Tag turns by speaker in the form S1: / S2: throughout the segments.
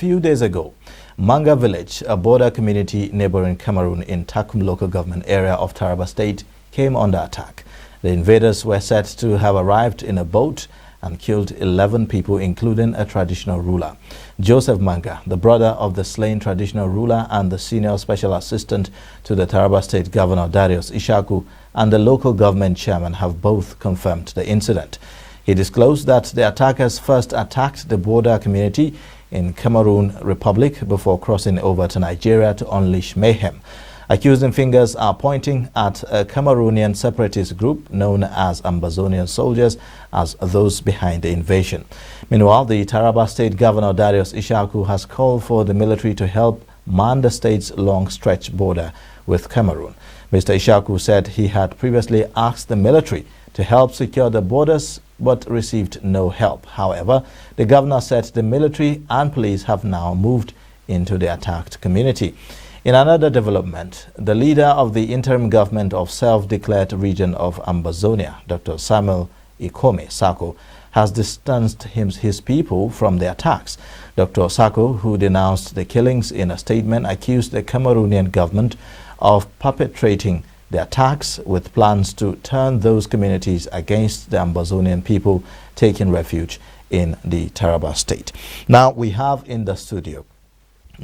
S1: few days ago, Manga village, a border community neighboring Cameroon in Takum local government area of Taraba state, came under attack. The invaders were said to have arrived in a boat and killed 11 people, including a traditional ruler. Joseph Manga, the brother of the slain traditional ruler and the senior special assistant to the Taraba State Governor Darius Ishaku, and the local government chairman have both confirmed the incident. He disclosed that the attackers first attacked the border community in Cameroon Republic before crossing over to Nigeria to unleash mayhem. Accusing fingers are pointing at a Cameroonian separatist group known as Ambazonian soldiers as those behind the invasion. Meanwhile, the Taraba State Governor Darius Ishaku has called for the military to help man the state's long-stretch border with Cameroon. Mr. Ishaku said he had previously asked the military to help secure the borders but received no help. However, the governor said the military and police have now moved into the attacked community. In another development, the leader of the interim government of self-declared region of Ambazonia, Dr. Samuel Ikome Sako, has distanced his people from the attacks. Dr. Sako, who denounced the killings in a statement, accused the Cameroonian government of perpetrating the attacks with plans to turn those communities against the Ambazonian people taking refuge in the Taraba state. Now we have in the studio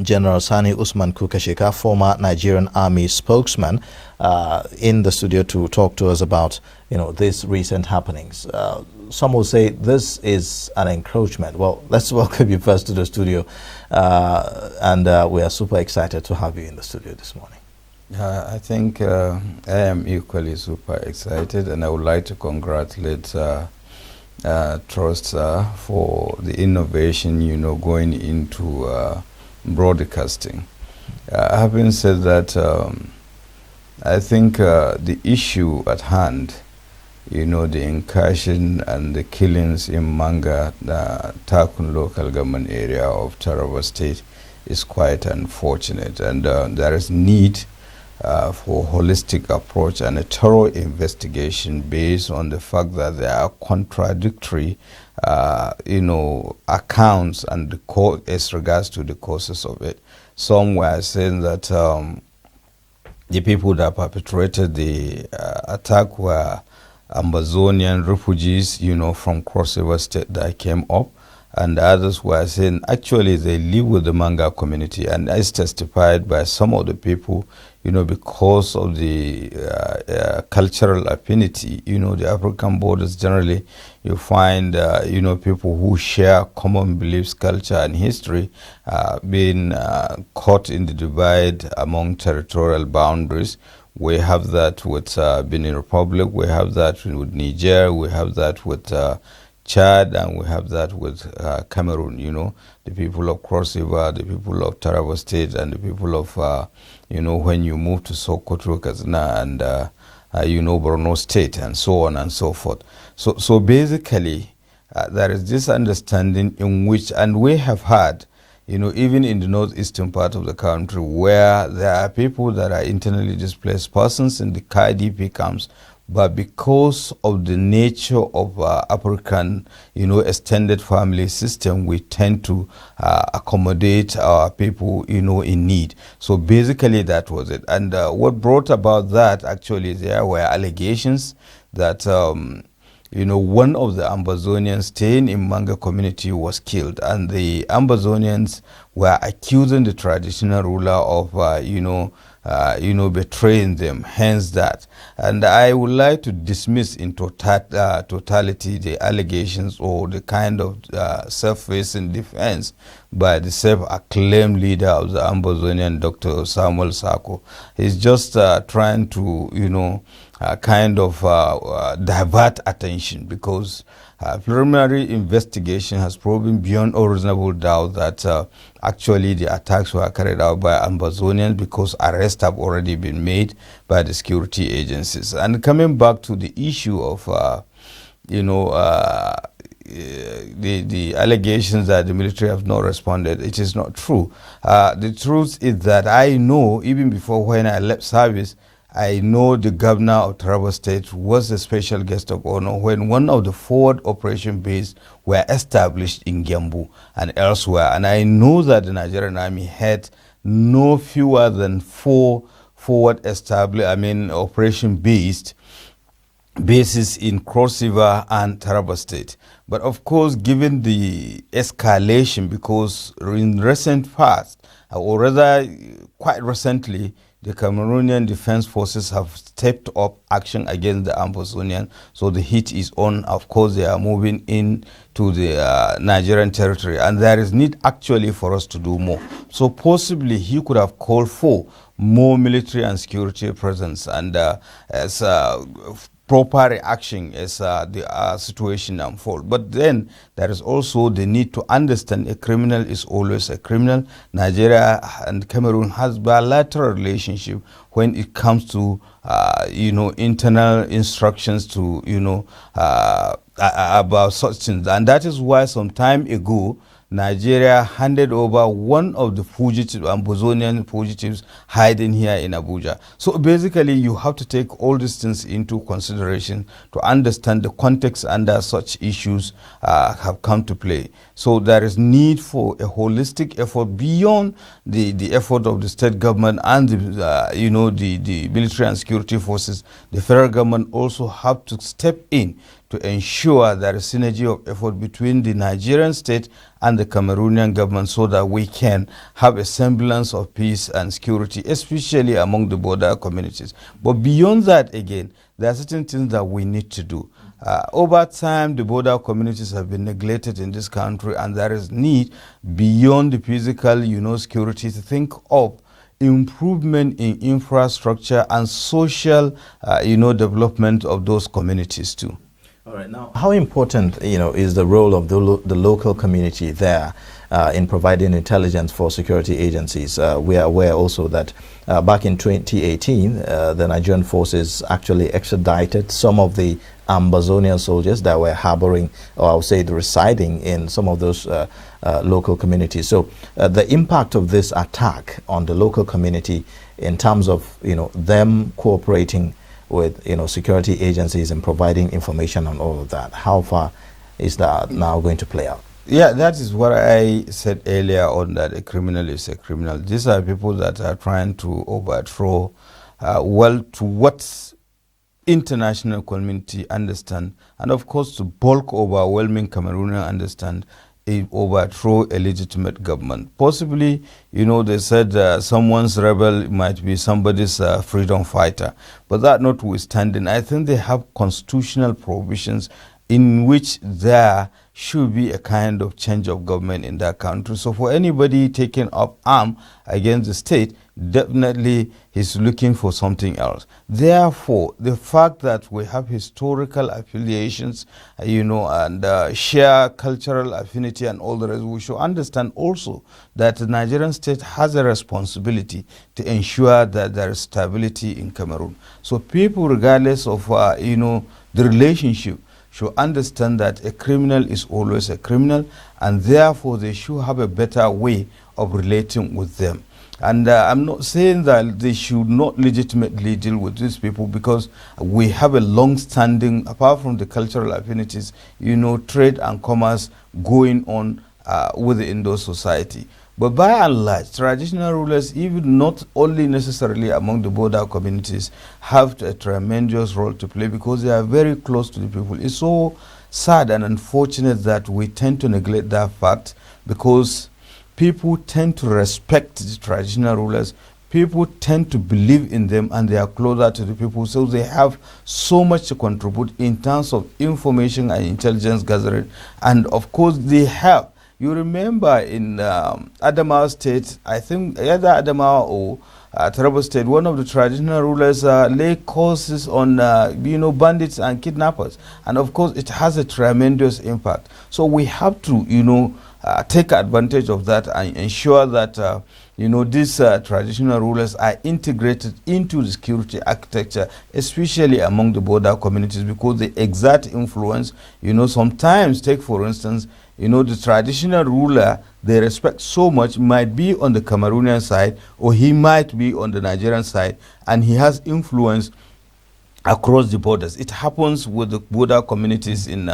S1: General Sani Kukasheka, former Nigerian Army spokesman, in the studio to talk to us about, these recent happenings. Some will say this is an encroachment. Well, let's welcome you first to the studio, and we are super excited to have you in the studio this morning.
S2: I think I am equally super excited, and I would like to congratulate Trust for the innovation, going into broadcasting. Having said that, I think the issue at hand, the incursion and the killings in Manga, the Takun local government area of Taraba state, is quite unfortunate, and there is need for holistic approach and a thorough investigation based on the fact that there are contradictory accounts and as regards to the causes of it. Some were saying that the people that perpetrated the attack were Ambazonian refugees, from Cross River State that came up, and others were saying actually they live with the Manga community, and as testified by some of the people, because of the cultural affinity, the African borders generally, you find, people who share common beliefs, culture, and history being caught in the divide among territorial boundaries. We have that with Benin Republic, we have that with Niger, we have that with Chad, and we have that with Cameroon, the people of Cross River, the people of Taraba State, and the people of, when you move to Sokoto, Kazna, and, Borno State, and so on and so forth. So basically, there is this understanding in which, and we have had, even in the northeastern part of the country, where there are people that are internally displaced persons in the KIDP camps, but because of the nature of African, extended family system, we tend to accommodate our people, in need. So basically that was it. And what brought about that, actually, there were allegations that, one of the Ambazonians staying in Manga community was killed, and the Ambazonians were accusing the traditional ruler of, betraying them, hence that. And I would like to dismiss in totality the allegations or the kind of self-facing defense by the self-acclaimed leader of the Ambazonian, Dr. Samuel Sako. He's just trying to, divert attention, because preliminary investigation has proven beyond all reasonable doubt that actually the attacks were carried out by Ambazonians, because arrests have already been made by the security agencies. And coming back to the issue of, the allegations that the military have not responded, it is not true. The truth is that I know, even before when I left service, I know the governor of Taraba State was a special guest of honor when one of the forward operation bases were established in Gembu and elsewhere. And I know that the Nigerian Army had no fewer than 4 forward operation bases in Cross River and Taraba State. But of course, given the escalation, because in recent past, or rather quite recently, the Cameroonian Defense Forces have stepped up action against the Ambazonian, so the heat is on. Of course, they are moving in to the Nigerian territory, and there is need actually for us to do more. So possibly he could have called for more military and security presence, and as proper reaction as the situation unfolds. But then there is also the need to understand a criminal is always a criminal. Nigeria and Cameroon has bilateral relationship when it comes to internal instructions to about such things, and that is why some time ago Nigeria handed over one of the fugitives, Ambazonian fugitives, hiding here in Abuja. So basically, you have to take all these things into consideration to understand the context under such issues have come to play. So there is need for a holistic effort beyond the effort of the state government and the military and security forces. The federal government also have to step in to ensure there is synergy of effort between the Nigerian state and the Cameroonian government so that we can have a semblance of peace and security, especially among the border communities. But beyond that, again, there are certain things that we need to do. Over time, the border communities have been neglected in this country, and there is need beyond the physical, security to think of improvement in infrastructure and social, development of those communities too.
S1: All right. Now, how important, is the role of the local community there in providing intelligence for security agencies? We are aware also that back in 2018, the Nigerian forces actually extradited some of the Ambazonian soldiers that were harboring, or I would say residing in some of those local communities. So the impact of this attack on the local community in terms of, them cooperating with security agencies and providing information on all of that, how far is that now going to play out?
S2: Yeah, that is what I said earlier on, that a criminal is a criminal. These are people that are trying to overthrow to what international community understand, and of course to bulk overwhelming Cameroonian understand, overthrow a legitimate government. Possibly, they said someone's rebel might be somebody's freedom fighter. But that notwithstanding, I think they have constitutional provisions in which there should be a kind of change of government in that country. So for anybody taking up arm against the state, definitely he's looking for something else. Therefore, the fact that we have historical affiliations, and share cultural affinity and all the rest, we should understand also that the Nigerian state has a responsibility to ensure that there is stability in Cameroon. So people, regardless of, the relationship, should understand that a criminal is always a criminal, and therefore they should have a better way of relating with them. And I'm not saying that they should not legitimately deal with these people, because we have a long-standing, apart from the cultural affinities, trade and commerce going on within those society. But by and large, traditional rulers, even not only necessarily among the border communities, have a tremendous role to play because they are very close to the people. It's so sad and unfortunate that we tend to neglect that fact, because people tend to respect the traditional rulers. People tend to believe in them, and they are closer to the people, so they have so much to contribute in terms of information and intelligence gathering. And of course, they have. You remember in Adamawa State, I think either Adamawa or Taraba State, one of the traditional rulers lay courses on bandits and kidnappers, and of course it has a tremendous impact. So we have to take advantage of that and ensure that these traditional rulers are integrated into the security architecture, especially among the border communities, because they exert influence. Sometimes, take for instance, the traditional ruler they respect so much might be on the Cameroonian side, or he might be on the Nigerian side, and he has influence across the borders. It happens with the border communities in,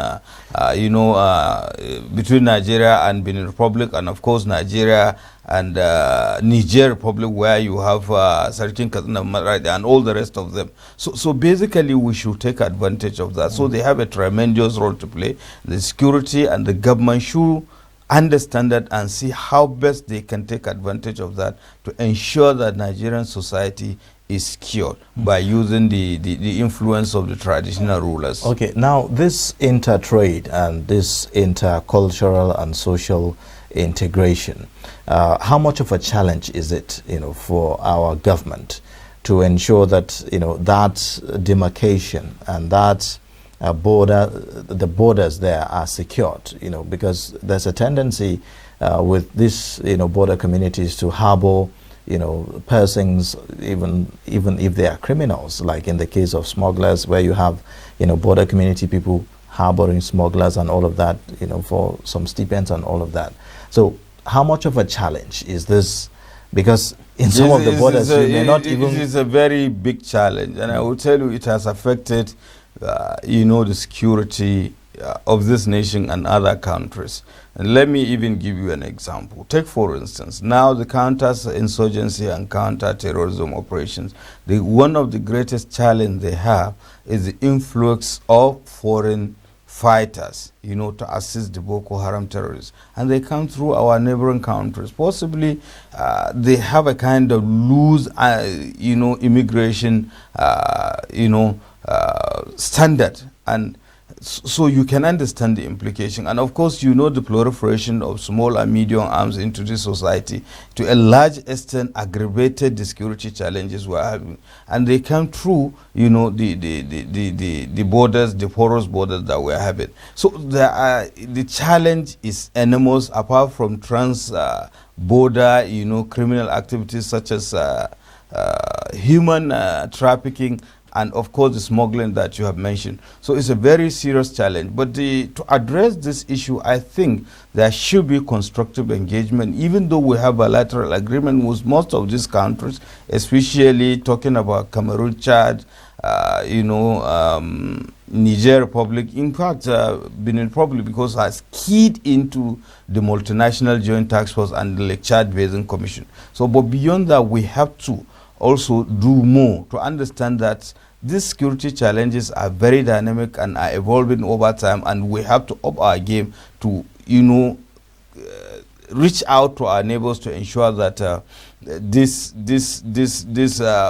S2: between Nigeria and Benin Republic, and of course Nigeria and Niger Republic, where you have Sarkin Katsina and all the rest of them. So basically we should take advantage of that. So they have a tremendous role to play. The security and the government should understand that and see how best they can take advantage of that to ensure that Nigerian society is cured by using the influence of the traditional rulers.
S1: Okay, now this intertrade and this intercultural and social integration, how much of a challenge is it, for our government to ensure that, that demarcation and that the borders there are secured, because there's a tendency with these, border communities to harbor persons, even if they are criminals, like in the case of smugglers, where you have, border community people harboring smugglers and all of that, for some stipends and all of that. So how much of a challenge is this? Because in some of the borders, you may not even...
S2: It is a very big challenge, and I will tell you it has affected, the security of this nation and other countries. And let me even give you an example. Take, for instance, now the counter-insurgency and counter-terrorism operations. One of the greatest challenges they have is the influx of foreign fighters, to assist the Boko Haram terrorists. And they come through our neighboring countries. Possibly they have a kind of loose, immigration, standard. And so you can understand the implication. And of course, the proliferation of small and medium arms into this society to a large extent aggravated the security challenges we're having. And they come through, the borders, the porous borders that we're having. So the challenge is enormous, apart from border, criminal activities such as human trafficking, and of course the smuggling that you have mentioned. So it's a very serious challenge. But to address this issue, I think there should be constructive engagement, even though we have bilateral agreement with most of these countries, especially talking about Cameroon, Chad, Niger Republic, in fact, Benin Republic, because it has keyed into the multinational joint task force and the Lake Chad Basin Commission. So, but beyond that, we have to also do more to understand that these security challenges are very dynamic and are evolving over time, and we have to up our game to, reach out to our neighbors to ensure that this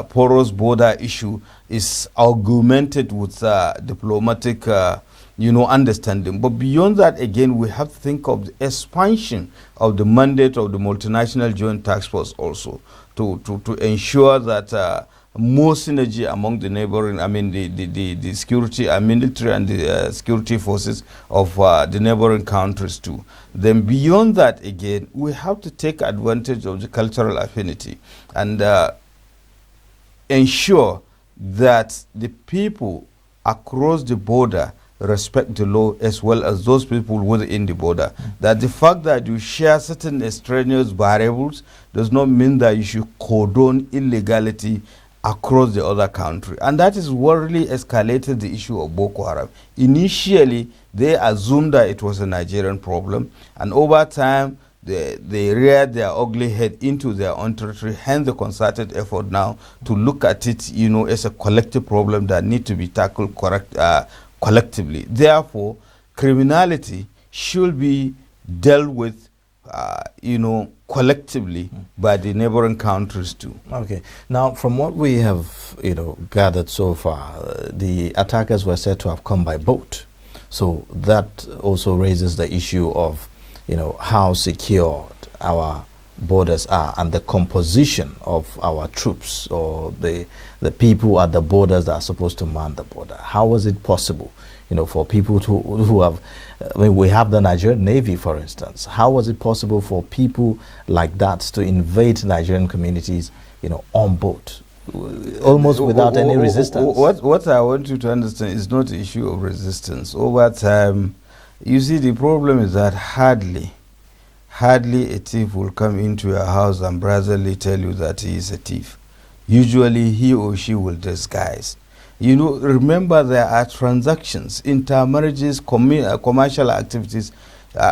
S2: porous border issue is augmented with diplomatic, understanding. But beyond that, again, we have to think of the expansion of the mandate of the multinational joint task force also to ensure that more synergy among the neighboring, the security, military and the security forces of the neighboring countries too. Then beyond that, again, we have to take advantage of the cultural affinity and ensure that the people across the border respect the law as well as those people within the border. That the fact that you share certain extraneous variables does not mean that you should cordon illegality across the other country. And that is what really escalated the issue of Boko Haram. Initially, they assumed that it was a Nigerian problem, and over time, they reared their ugly head into their own territory, hence the concerted effort now to look at it, as a collective problem that needs to be tackled collectively. Therefore, criminality should be dealt with, collectively by the neighboring countries too.
S1: Okay. Now, from what we have, gathered so far, the attackers were said to have come by boat. So that also raises the issue of, how secured our borders are and the composition of our troops or the people at the borders that are supposed to man the border. How was it possible, for people who have, we have the Nigerian Navy, for instance. How was it possible for people like that to invade Nigerian communities, on boat, almost without any resistance?
S2: What I want you to understand is not the issue of resistance. Over time, You see, the problem is that hardly a thief will come into your house and brazenly tell you that he is a thief. Usually he or she will disguise. You know, remember, there are transactions, intermarriages, commercial activities.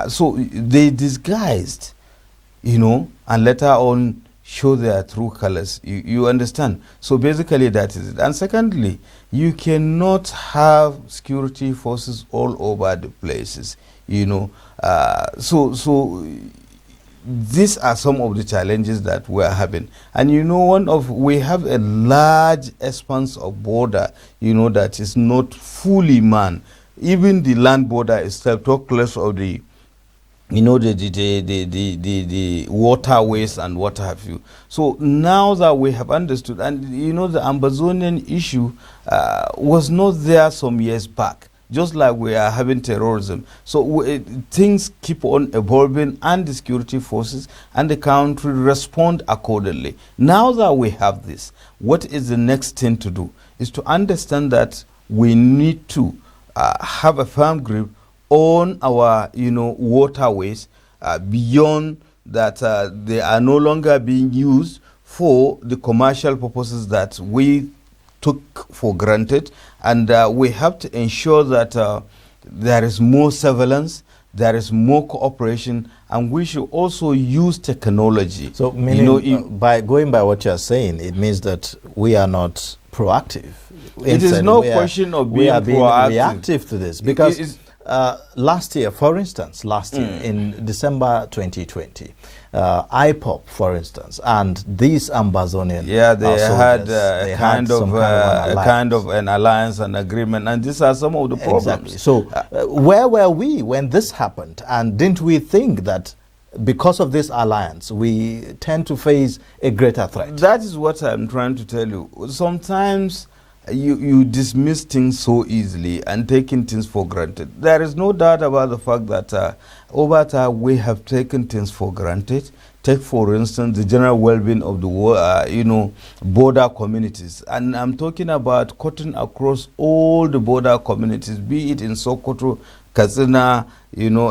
S2: So they disguised, you know, and later on show their true colors. You understand? So basically that is it. And secondly, you cannot have security forces all over the places, you know. So these are some of the challenges that we are having. And you know, we have a large expanse of border, you know, that is not fully manned. Even the land border itself, talk less of the, you know, the waterways and what have you. So now that we have understood, and you know, the Ambazonian issue was not there some years back, just like we are having terrorism. So things keep on evolving, and the security forces and the country respond accordingly. Now that we have this, what is the next thing to do? Is to understand that we need to have a firm grip on our, you know, waterways, beyond that they are no longer being used for the commercial purposes that we took for granted, and we have to ensure that there is more surveillance, there is more cooperation, and we should also use technology.
S1: So, meaning, you know, by going by what you are saying, it means that we are not proactive.
S2: It is no question of being proactive.
S1: Reactive to this, because last year, for instance, in December 2020, IPOP, for instance, and these Ambazonian
S2: soldiers,
S1: they
S2: had a kind of an alliance and agreement, and these are some of the problems.
S1: Exactly. So where were we when this happened? And didn't we think that because of this alliance, we tend to face a greater threat?
S2: That is what I'm trying to tell you. Sometimes you dismiss things so easily and taking things for granted. There is no doubt about the fact that over time we have taken things for granted. Take, for instance, the general well-being of the you know, border communities, and I'm talking about cutting across all the border communities, be it in Sokoto, Katsina, you know,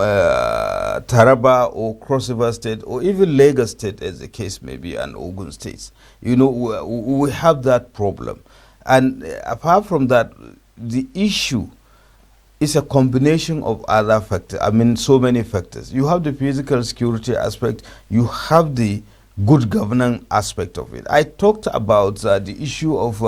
S2: Taraba, or Cross River State, or even Lagos State, as the case may be, and Ogun States. You know, we have that problem. And apart from that, the issue is a combination of other factors. I mean, so many factors. You have the physical security aspect, you have the good governance aspect of it. I talked about the issue of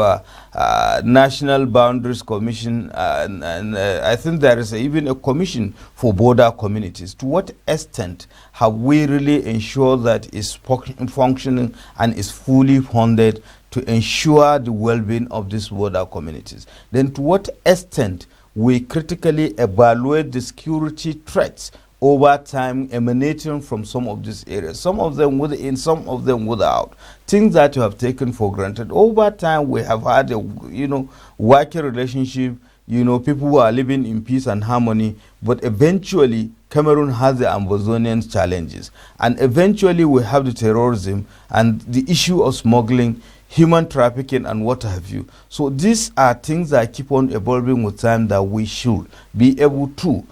S2: National Boundaries Commission, and I think there is even a commission for border communities. To what extent have we really ensured that it's functioning and is fully funded to ensure the well-being of these border communities? Then to what extent we critically evaluate the security threats over time emanating from some of these areas, some of them within, some of them without. Things that you have taken for granted. Over time we have had a, you know, working relationship, you know, people who are living in peace and harmony, but eventually Cameroon has the Ambazonian challenges, and eventually we have the terrorism and the issue of smuggling, human trafficking, and what have you. So these are things that keep on evolving with time, that we should be able to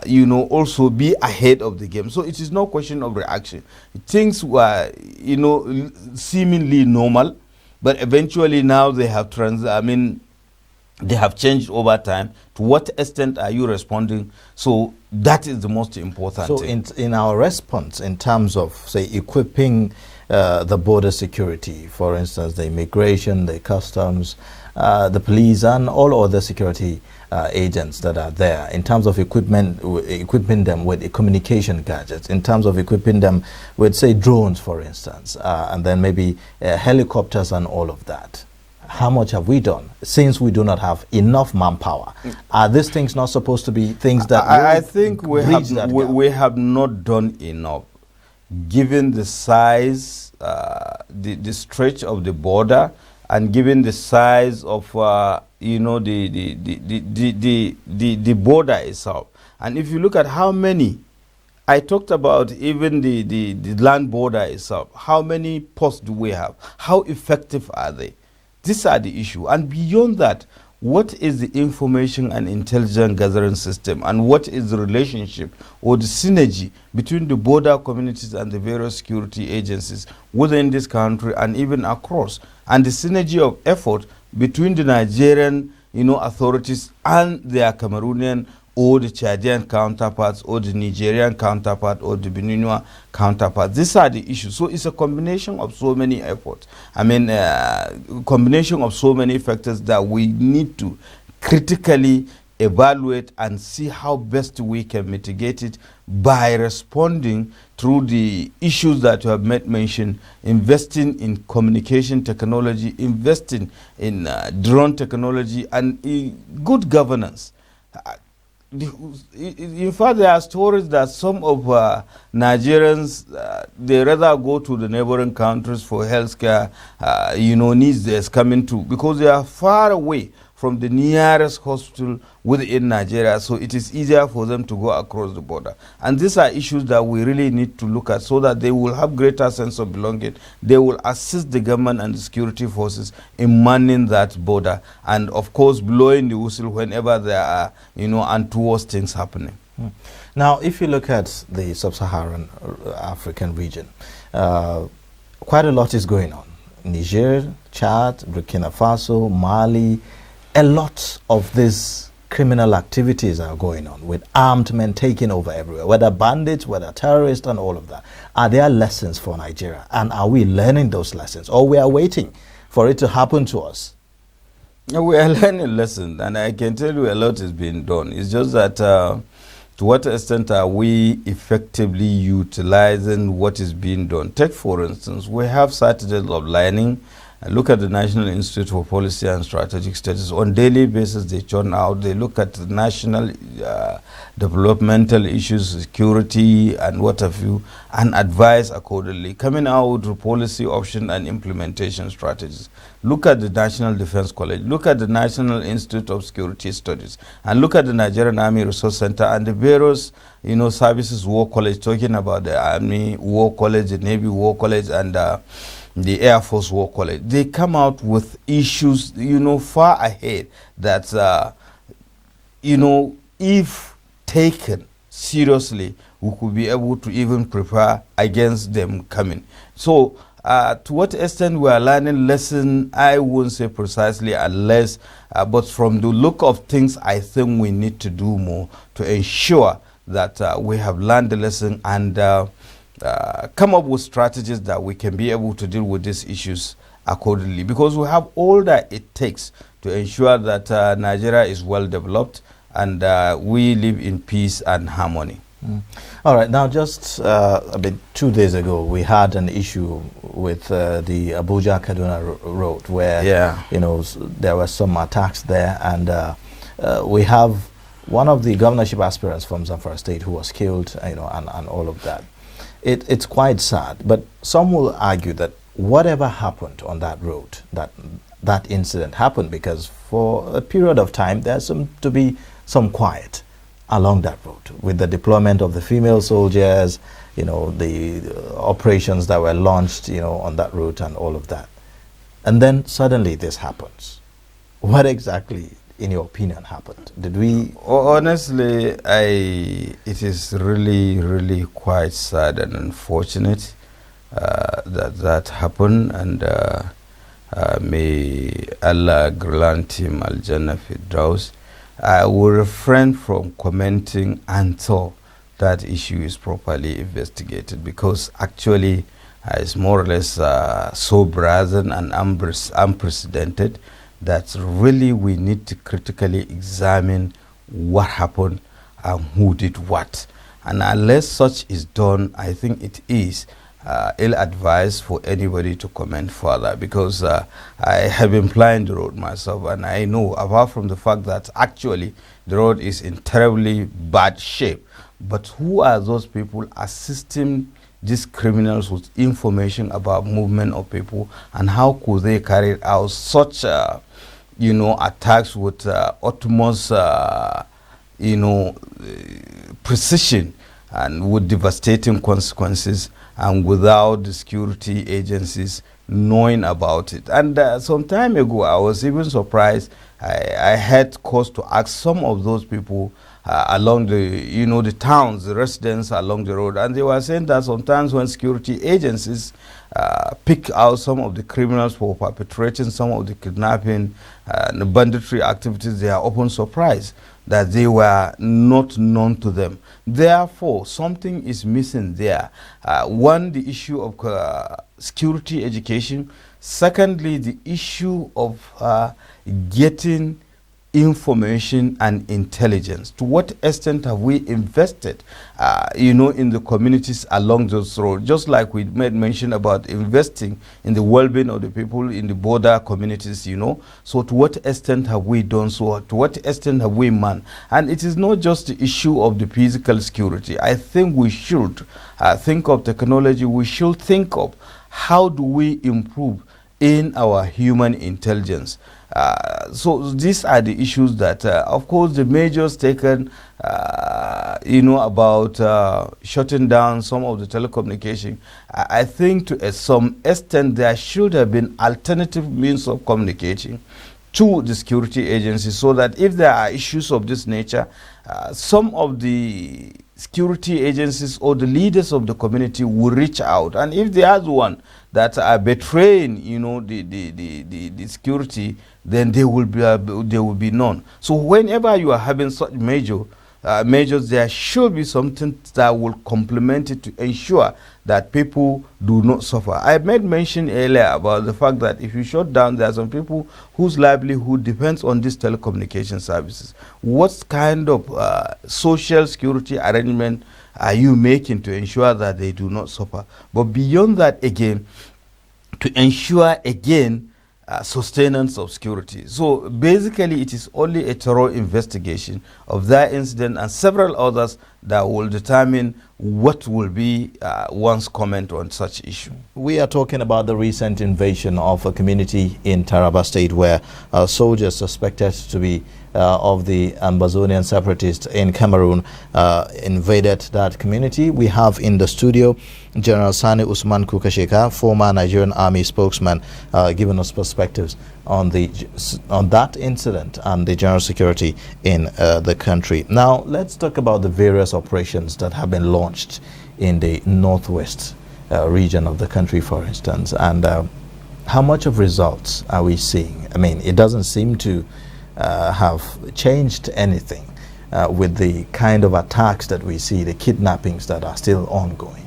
S2: you know, also be ahead of the game. So it is no question of reaction. Things were, you know, seemingly normal, but eventually now they have they have changed over time. To what extent are you responding? So that is the most important thing.
S1: So in our response, in terms of, say, equipping the border security, for instance, the immigration, the customs, the police, and all other security agents that are there, in terms of equipping them with communication gadgets, in terms of equipping them with, say, drones, for instance, and then maybe helicopters and all of that. How much have we done, since we do not have enough manpower? Are these things not supposed to be things that
S2: I think we have not done enough, given the size, the stretch of the border, and given the size of you know, the border itself. And if you look at how many, I talked about even the land border itself, how many posts do we have? How effective are they? These are the issue. And beyond that, what is the information and intelligence gathering system, and what is the relationship or the synergy between the border communities and the various security agencies within this country and even across, and the synergy of effort between the Nigerian, authorities and their Cameroonian or the Chadian counterparts or the Nigerian counterpart or the Beninwa counterpart. These are the issues. So it's a combination of so many efforts. I mean, combination of so many factors that we need to critically evaluate and see how best we can mitigate it by responding through the issues that you have mentioned, investing in communication technology, investing in drone technology, and good governance. In fact, there are stories that some of Nigerians, they rather go to the neighboring countries for healthcare, needs that's coming to, because they are far away from the nearest hospital within Nigeria, so it is easier for them to go across the border. And these are issues that we really need to look at so that they will have greater sense of belonging. They will assist the government and the security forces in manning that border, and of course blowing the whistle whenever there are, untoward things happening.
S1: Now, if you look at the sub-Saharan African region, quite a lot is going on. Niger, Chad, Burkina Faso, Mali, a lot of these criminal activities are going on with armed men taking over everywhere, whether bandits, whether terrorists, and all of that. Are there lessons for Nigeria? And are we learning those lessons, or we are waiting for it to happen to us?
S2: We are learning lessons, and I can tell you a lot is being done. It's just that to what extent are we effectively utilizing what is being done? Take, for instance, we have Saturdays of learning. Look at the National Institute for Policy and Strategic Studies. On daily basis, they churn out. They look at the national developmental issues, security, and what have you, and advise accordingly, coming out with policy option and implementation strategies. Look at the National Defense College. Look at the National Institute of Security Studies, and look at the Nigerian Army Resource Center and the various, services war college, talking about the Army War College, the Navy War College, and the Air Force War College. They come out with issues, far ahead that, if taken seriously, we could be able to even prepare against them coming. So, to what extent we are learning lesson, I won't say precisely unless, but from the look of things, I think we need to do more to ensure that we have learned the lesson and come up with strategies that we can be able to deal with these issues accordingly, because we have all that it takes to ensure that Nigeria is well developed and we live in peace and harmony.
S1: All right, now just about 2 days ago, we had an issue with the Abuja-Kaduna road where, there were some attacks there, and we have one of the governorship aspirants from Zamfara State who was killed, and all of that. It's quite sad, but some will argue that whatever happened on that road, that incident happened because for a period of time there seemed to be some quiet along that road with the deployment of the female soldiers, the operations that were launched, on that route and all of that. And then suddenly this happens. What exactly, in your opinion, happened? Did we...
S2: Honestly, it is really, really quite sad and unfortunate that happened, and may Allah grant him Al-Jannah Firdaus. I will refrain from commenting until that issue is properly investigated, because actually it's more or less so brazen and unprecedented that really we need to critically examine what happened and who did what. And unless such is done, I think it is ill-advised for anybody to comment further, because I have been plying the road myself, and I know, apart from the fact that actually the road is in terribly bad shape, but who are those people assisting these criminals with information about movement of people, and how could they carry out such attacks with utmost precision and with devastating consequences, and without the security agencies knowing about it. And some time ago, I was even surprised. I had cause to ask some of those people along the towns, the residents along the road, and they were saying that sometimes when security agencies pick out some of the criminals for perpetrating some of the kidnapping and the banditry activities, they are often surprised that they were not known to them. Therefore, something is missing there. One, the issue of security education. Secondly, the issue of getting information and intelligence. To what extent have we invested, in the communities along those roads? Just like we made mention about investing in the well-being of the people in the border communities, So to what extent have we done so? To what extent have we manned? And it is not just the issue of the physical security. I think we should think of technology. We should think of how do we improve in our human intelligence. So these are the issues that, of course, the measures taken, about shutting down some of the telecommunication. I think to some extent there should have been alternative means of communicating to the security agencies, so that if there are issues of this nature, some of the security agencies or the leaders of the community will reach out, and if they are the one that are betraying, the security, then they will be known. So whenever you are having such measures, there should be something that will complement it to ensure that people do not suffer. I made mention earlier about the fact that if you shut down, there are some people whose livelihood depends on these telecommunication services. What kind of social security arrangement are you making to ensure that they do not suffer? But beyond that, again, to ensure, again, sustenance of security. So basically, it is only a thorough investigation of that incident and several others that will determine what will be one's comment on such issue.
S1: We are talking about the recent invasion of a community in Taraba State, where soldiers suspected to be of the Ambazonia Separatists in Cameroon invaded that community. We have in the studio General Sani Kukasheka, former Nigerian Army spokesman, giving us perspectives on that incident and the general security in the country. Now, let's talk about the various operations that have been launched in the northwest region of the country, for instance, and how much of results are we seeing? I mean, it doesn't seem to have changed anything with the kind of attacks that we see, the kidnappings that are still ongoing.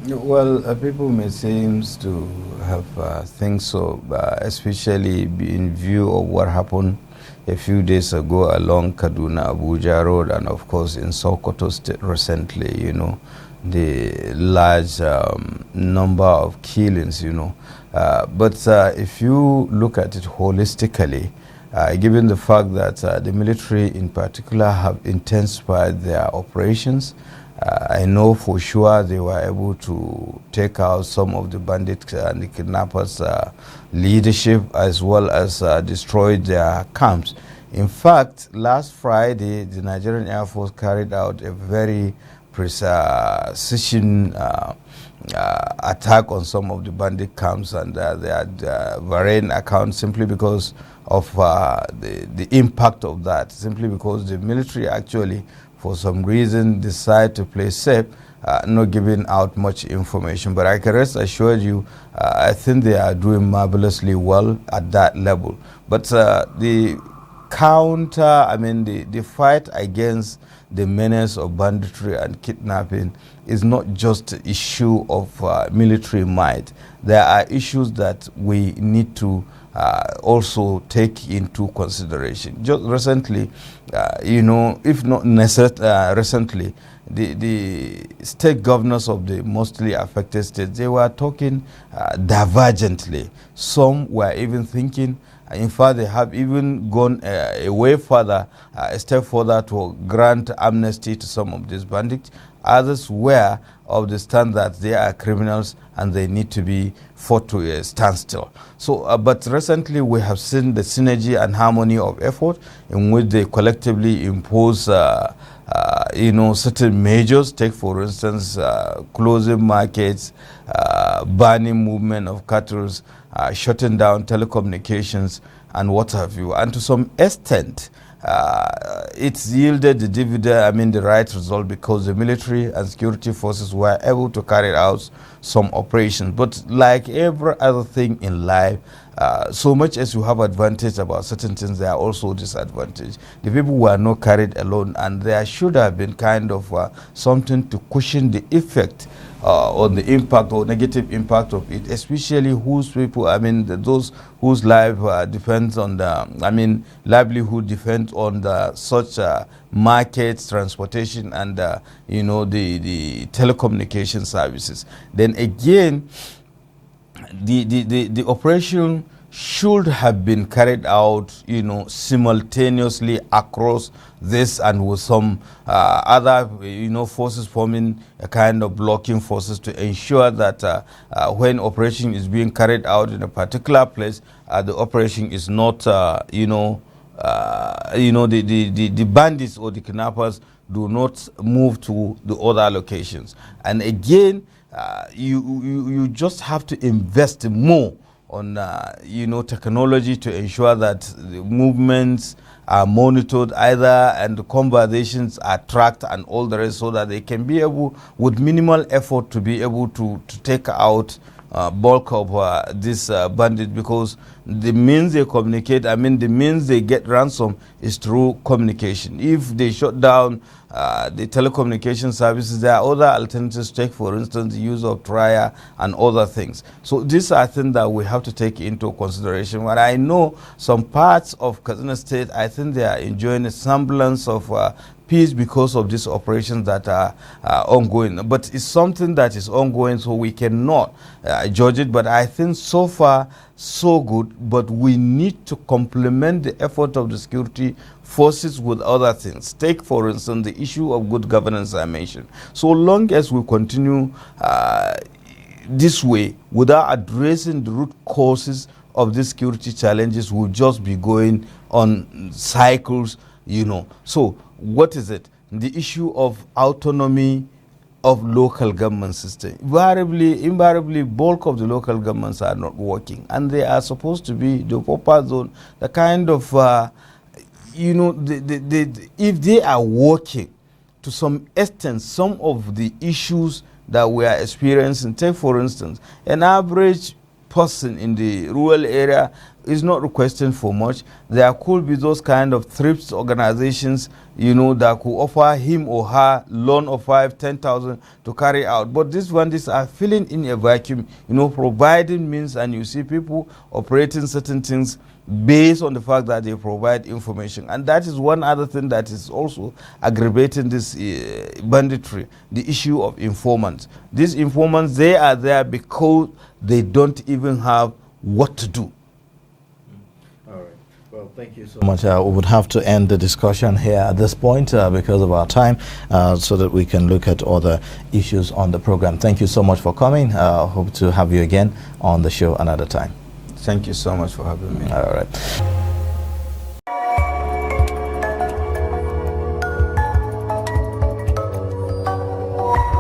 S2: Well, people may seem to have think so, especially in view of what happened a few days ago along Kaduna-Abuja Road, and of course in Sokoto State recently, the large number of killings, But if you look at it holistically, given the fact that the military in particular have intensified their operations, I know for sure they were able to take out some of the bandits and the kidnappers' leadership, as well as destroy their camps. In fact, last Friday, the Nigerian Air Force carried out a very precision attack on some of the bandit camps, and they had varying accounts simply because of the impact of that, simply because the military actually, for some reason, decide to play safe, not giving out much information. But I can rest assured you, I think they are doing marvelously well at that level. But the the fight against the menace of banditry and kidnapping is not just an issue of military might. There are issues that we need to also take into consideration. Just recently, if not recently, the state governors of the mostly affected states, they were talking divergently. Some were even thinking In fact, they have even gone a way further, a step further to grant amnesty to some of these bandits. Others were of the stand that they are criminals and they need to be fought to a standstill. So, but recently we have seen the synergy and harmony of effort in which they collectively impose certain measures. Take, for instance, closing markets, banning movement of cattle, shutting down telecommunications, and what have you. And to some extent, it's yielded the dividend, the right result, because the military and security forces were able to carry out some operations. But like every other thing in life, so much as you have advantage about certain things, there are also disadvantage. The people were not carried alone, and there should have been kind of something to cushion the effect on the impact or negative impact of it, especially whose people, those whose life depends on the, livelihood depends on the such markets, transportation, and the telecommunication services. Then again, the operation should have been carried out, simultaneously across this, and with some other, forces forming a kind of blocking forces to ensure that when operation is being carried out in a particular place, the operation is not, the bandits or the kidnappers do not move to the other locations. And again, you just have to invest more on technology to ensure that the movements are monitored either, and the conversations are tracked and all the rest, so that they can be able, with minimal effort, to be able to take out bulk of this bandit, because the means they communicate, the means they get ransom is through communication. If they shut down the telecommunication services, there are other alternatives. Take, for instance, the use of trial and other things. So these are things that we have to take into consideration. But I know some parts of Katsina State, I think they are enjoying a semblance of peace because of these operations that are ongoing. But it's something that is ongoing, so we cannot judge it. But I think so far, so good. But we need to complement the effort of the security forces with other things. Take, for instance, the issue of good governance I mentioned. So long as we continue this way without addressing the root causes of these security challenges, we'll just be going on cycles, So what is it? The issue of autonomy of local government system. Invariably, bulk of the local governments are not working, and they are supposed to be the proper zone, the kind of, if they are working, to some extent, some of the issues that we are experiencing, take for instance, an average person in the rural area is not requesting for much. There could be those kind of thrift organizations, that could offer him or her loan of 5,000-10,000 to carry out. But these bandits are filling in a vacuum, providing means, and you see people operating certain things based on the fact that they provide information. And that is one other thing that is also aggravating this banditry, the issue of informants. These informants, they are there because they don't even have what to do.
S1: Well, thank you so much. We would have to end the discussion here at this point because of our time, so that we can look at other issues on the program. Thank you so much for coming. Hope to have you again on the show another time.
S2: Thank you so much for having me.
S1: All right.